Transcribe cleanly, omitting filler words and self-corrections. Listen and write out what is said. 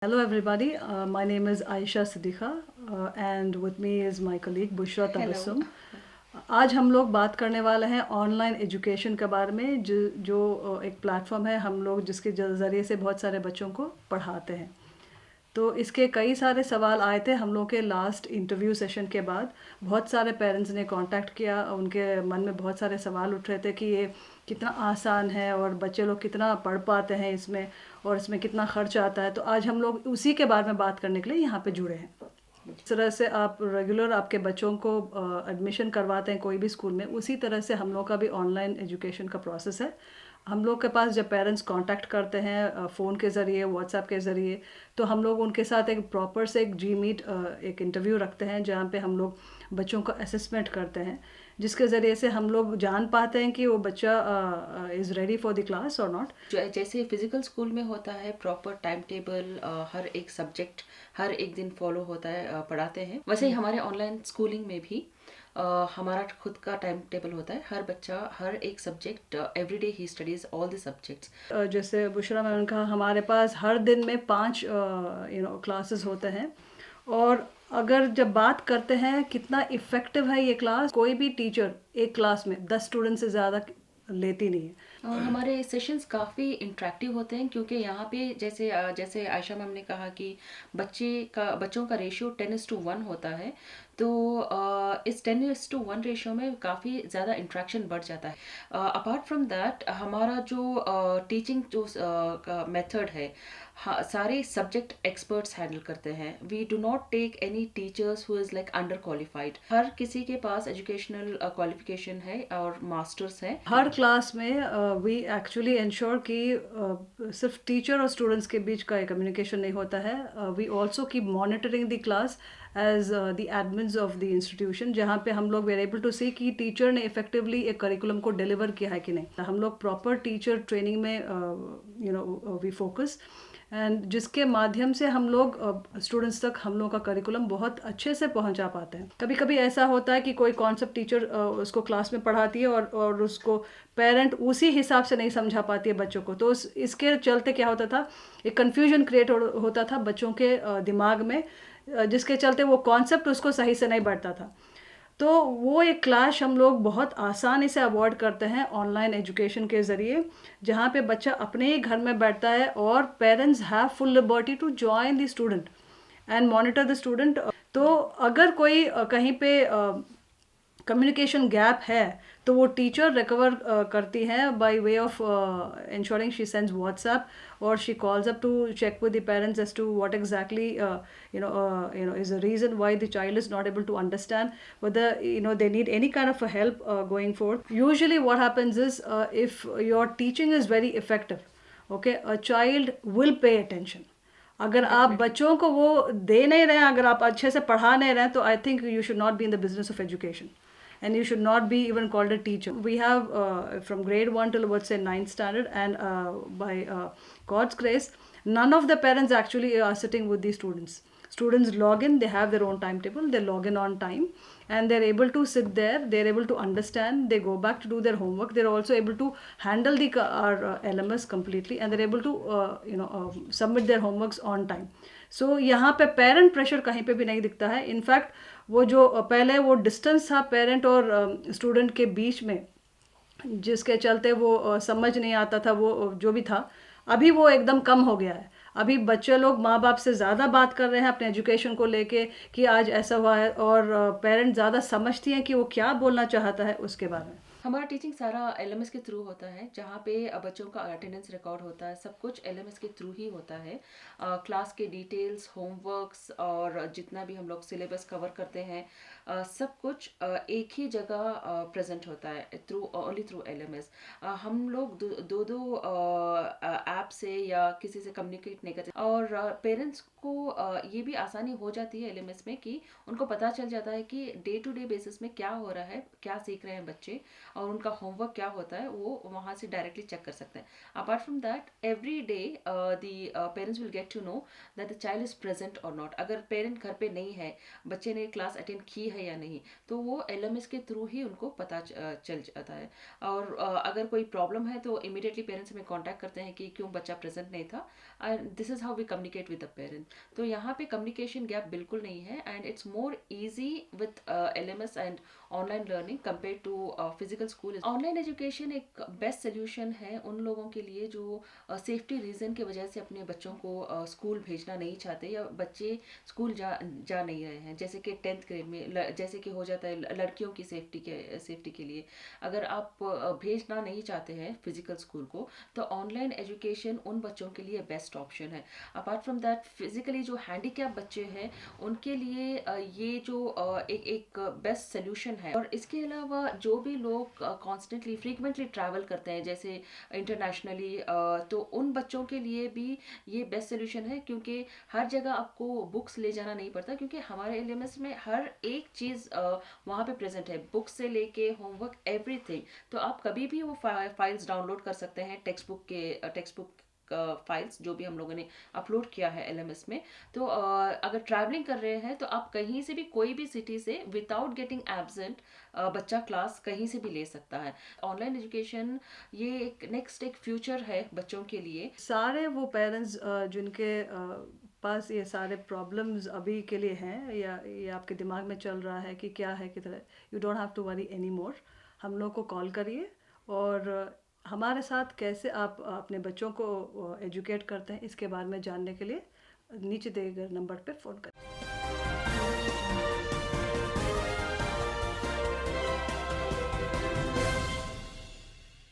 Hello, everybody. My name is Aisha Siddiqa, and with me is my colleague Bushra hello. Tabassum. आज हम लोग बात करने वाले हैं ऑनलाइन एजुकेशन के बारे में जो एक प्लेटफॉर्म है हम लोग जिसके ज़रिए से बहुत सारे बच्चों को पढ़ाते हैं। तो इसके कई सारे सवाल आए थे हम लोग के लास्ट इंटरव्यू सेशन के बाद। बहुत सारे पेरेंट्स ने कांटेक्ट किया, उनके मन में बहुत सारे सवाल उठ रहे थे कि ये कितना आसान है और बच्चे लोग कितना पढ़ पाते हैं इसमें, और इसमें कितना खर्च आता है। तो आज हम लोग उसी के बारे में बात करने के लिए यहाँ पे जुड़े हैं। इस तरह से आप रेगुलर आपके बच्चों को एडमिशन करवाते हैं कोई भी स्कूल में, उसी तरह से हम लोग का भी ऑनलाइन एजुकेशन का प्रोसेस है। हम लोग के पास जब पेरेंट्स कांटेक्ट करते हैं फ़ोन के ज़रिए, व्हाट्सएप के ज़रिए, तो हम लोग उनके साथ एक प्रॉपर से एक जी मीट एक इंटरव्यू रखते हैं जहाँ पे हम लोग बच्चों का असेसमेंट करते हैं, जिसके ज़रिए से हम लोग जान पाते हैं कि वो बच्चा is ready for the class और नॉट। जैसे फिजिकल स्कूल में होता है प्रॉपर टाइम टेबल, हर एक सब्जेक्ट हर एक दिन फॉलो होता है, पढ़ाते हैं, वैसे ही हमारे ऑनलाइन स्कूलिंग में भी हमारा खुद का टाइम टेबल होता है। हर बच्चा हर एक subject everyday he studies all the subjects. जैसे बुशरा मैम ने कहा, हमारे पास हर दिन में 5 क्लासेस होते हैं। और अगर जब बात करते हैं कितना इफ़ेक्टिव है ये क्लास, कोई भी टीचर एक क्लास में 10 स्टूडेंट से ज़्यादा लेती नहीं है। और हमारे सेशंस काफ़ी इंटरेक्टिव होते हैं, क्योंकि यहाँ पे जैसे आयशा मैम ने कहा कि बच्चों का रेशियो 10:1 होता है। तो इस 10:1 रेशियो में काफ़ी ज़्यादा इंट्रैक्शन बढ़ जाता है। अपार्ट फ्रॉम दैट हमारा जो टीचिंग जो मेथड है, हाँ, सारे सब्जेक्ट एक्सपर्ट्स हैंडल करते हैं। We do not take any teachers who is like under qualified. हर किसी के पास एजुकेशनल क्वालिफिकेशन है और मास्टर्स है। हर क्लास में वी एक्चुअली इंश्योर कि सिर्फ टीचर और स्टूडेंट्स के बीच का कम्युनिकेशन नहीं होता है। We also keep monitoring the class as the admins of the institution, जहाँ पे हम लोग we are able to see कि टीचर ने इफेक्टिवली एक करिकुलम को डिलीवर किया है कि नहीं। हम लोग प्रॉपर टीचर ट्रेनिंग में वी फोकस, एंड जिसके माध्यम से हम लोग स्टूडेंट्स तक हम लोग का करिकुलम बहुत अच्छे से पहुंचा पाते हैं। कभी कभी ऐसा होता है कि कोई कॉन्सेप्ट टीचर उसको क्लास में पढ़ाती है और उसको पेरेंट उसी हिसाब से नहीं समझा पाती है बच्चों को, तो इसके चलते क्या होता था, एक कन्फ्यूजन क्रिएट होता था बच्चों के दिमाग में, जिसके चलते वो कॉन्सेप्ट उसको सही से नहीं बढ़ता था। तो वो एक क्लैश हम लोग बहुत आसानी से अवॉइड करते हैं ऑनलाइन एजुकेशन के ज़रिए, जहाँ पे बच्चा अपने ही घर में बैठता है और parents have full liberty to join the student and monitor the student. तो अगर कोई कहीं पे कम्युनिकेशन गैप है तो वो टीचर रिकवर करती हैं by way of ensuring she sends WhatsApp or she calls up to check with the parents as to what exactly is the reason why the child is not able to understand whether they need any kind of a help going forth. Usually what happens is if your teaching is very effective, okay, a child will pay attention. अगर आप definitely. बच्चों को वो दे नहीं रहे हैं, अगर आप अच्छे से पढ़ा नहीं रहे हैं, तो I think you should not be in the business of education and you should not be even called a teacher. We have from grade 1 till let's say 9th standard, and by God's grace, none of the parents actually are sitting with these students. Students log in, they have their own timetable, they log in on time, and they're able to sit there, they're able to understand, they go back to do their homework, they're also able to handle the our LMS completely, and they're able to submit their homeworks on time. सो यहाँ पे parent pressure कहीं पे भी नहीं दिखता है। In fact वो जो पहले वो डिस्टेंस था पेरेंट और स्टूडेंट के बीच में, जिसके चलते वो समझ नहीं आता था वो जो भी था, अभी वो एकदम कम हो गया है। अभी बच्चे लोग माँ बाप से ज़्यादा बात कर रहे हैं अपने एजुकेशन को लेके कि आज ऐसा हुआ है, और पेरेंट ज़्यादा समझती हैं कि वो क्या बोलना चाहता है उसके बारे में। हमारा टीचिंग सारा एलएमएस के थ्रू होता है, जहाँ पे बच्चों का अटेंडेंस रिकॉर्ड होता है। सब कुछ एलएमएस के थ्रू ही होता है। क्लास के डिटेल्स, होमवर्क्स और जितना भी हम लोग सिलेबस कवर करते हैं, सब कुछ एक ही जगह प्रेजेंट होता है थ्रू ओनली थ्रू एलएमएस। हम लोग दो दो ऐप से या किसी से कम्युनिकेट नहीं करते। और पेरेंट्स को ये भी आसानी हो जाती है एलएमएस में कि उनको पता चल जाता है कि डे टू डे बेसिस में क्या हो रहा है, क्या सीख रहे हैं बच्चे। और उनका होमवर्क क्या होता है वो वहाँ से डायरेक्टली चेक कर सकते हैं. Apart from that every day the parents will get to know that the child is present और नॉट. अगर पेरेंट घर पे नहीं है, बच्चे ने क्लास अटेंड की है या नहीं, तो वो LMS के थ्रू ही उनको पता चल जाता है. और अगर कोई प्रॉब्लम है तो इमीडिएटली पेरेंट्स हमें कांटेक्ट करते हैं कि क्यों बच्चा प्रेजेंट नहीं था. And this is how we communicate with the parent. तो यहाँ पे कम्युनिकेशन गैप बिल्कुल नहीं है and it's more easy with LMS and online learning compare to physical school. Online education एक बेस्ट सोल्यूशन है उन लोगों के लिए जो सेफ्टी रीजन की वजह से अपने बच्चों को स्कूल भेजना नहीं चाहते या बच्चे स्कूल जा नहीं रहे हैं. जैसे कि 10th ग्रेड में जैसे कि हो जाता है लड़कियों की सेफ्टी के लिए अगर आप भेजना नहीं चाहते हैं फिजिकल स्कूल को, तो ऑनलाइन एजुकेशन उन बच्चों के लिए बेस्ट ऑप्शन है. अपार्ट फ्रॉम दैट फिजिकली जो हैंडीकैप बच्चे हैं उनके लिए ये जो एक बेस्ट सोल्यूशन है. और इसके अलावा जो भी लोग कॉन्स्टेंटली फ्रीक्वेंटली ट्रैवल करते हैं जैसे इंटरनेशनली, तो उन बच्चों के लिए भी ये बेस्ट सोल्यूशन है क्योंकि हर जगह आपको बुक्स ले जाना नहीं पड़ता क्योंकि हमारे LMS में हर एक चीज़ वहाँ पे प्रेजेंट है, बुक्स से लेके होमवर्क एवरीथिंग. तो आप कभी भी वो फाइल्स डाउनलोड कर सकते हैं टेक्स्ट बुक फाइल्स जो भी हम लोगों ने अपलोड किया है LMS में. तो अगर ट्रैवलिंग कर रहे हैं तो आप कहीं से भी कोई भी सिटी से विदाउट गेटिंग एब्सेंट बच्चा क्लास कहीं से भी ले सकता है. ऑनलाइन एजुकेशन ये एक फ्यूचर है बच्चों के लिए. सारे वो पेरेंट्स जिनके पास ये सारे प्रॉब्लम्स अभी के लिए हैं या ये आपके दिमाग में चल रहा है कि क्या है किधर, you don't have to worry any more. हम लोग को कॉल करिए और हमारे साथ कैसे आप अपने बच्चों को एजुकेट करते हैं इसके बारे में जानने के लिए नीचे दिए गए नंबर पे फ़ोन करें.